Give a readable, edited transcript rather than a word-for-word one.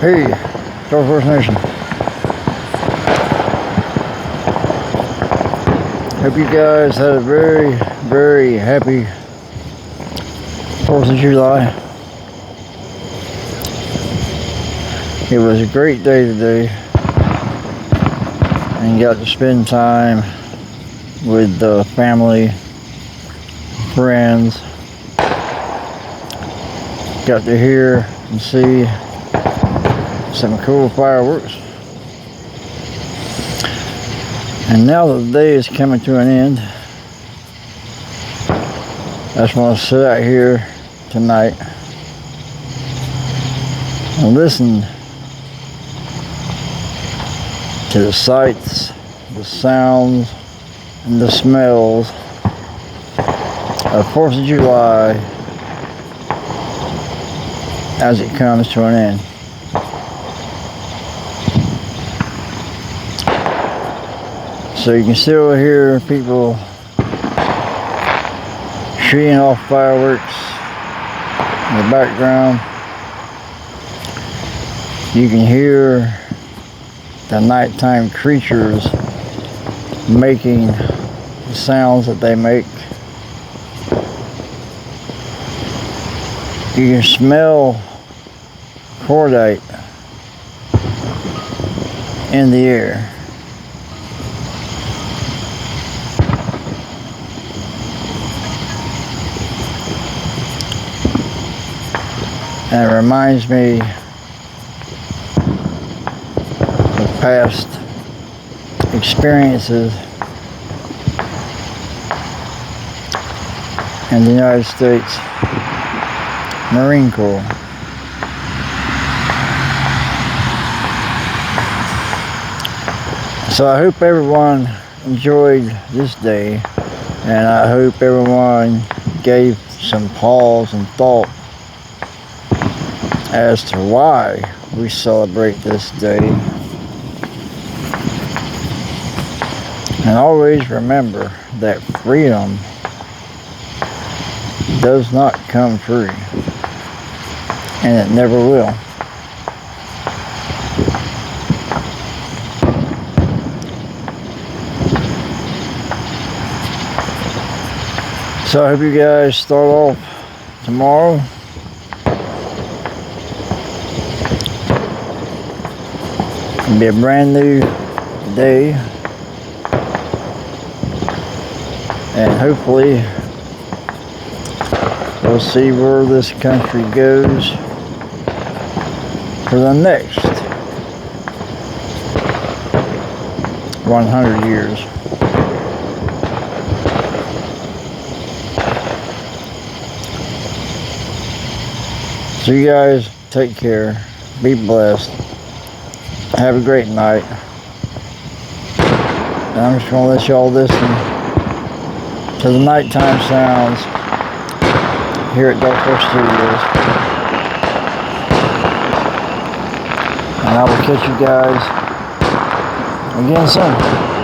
Hey, Dark Horse Nation. Hope you guys had a very, very happy 4th of July. It was a great day today, and got to spend time with the family, friends. Got to hear and see some cool fireworks. And now that the day is coming to an end, I just want to sit out here tonight and listen to the sights, the sounds, and the smells of 4th of July as it comes to an end. So you can still hear people shooting off fireworks in the background. You can hear the nighttime creatures making the sounds that they make. You can smell cordite in the air. And it reminds me of past experiences in the United States Marine Corps. So I hope everyone enjoyed this day, and I hope everyone gave some pause and thought as to why we celebrate this day. And always remember that freedom does not come free, and it never will. So I hope you guys start off tomorrow and be a brand new day, and hopefully we'll see where this country goes for the next 100 years. So you guys take care, be blessed, have a great night. And I'm just gonna let y'all listen to the nighttime sounds here at Dark Horse Studios. And I will catch you guys again soon.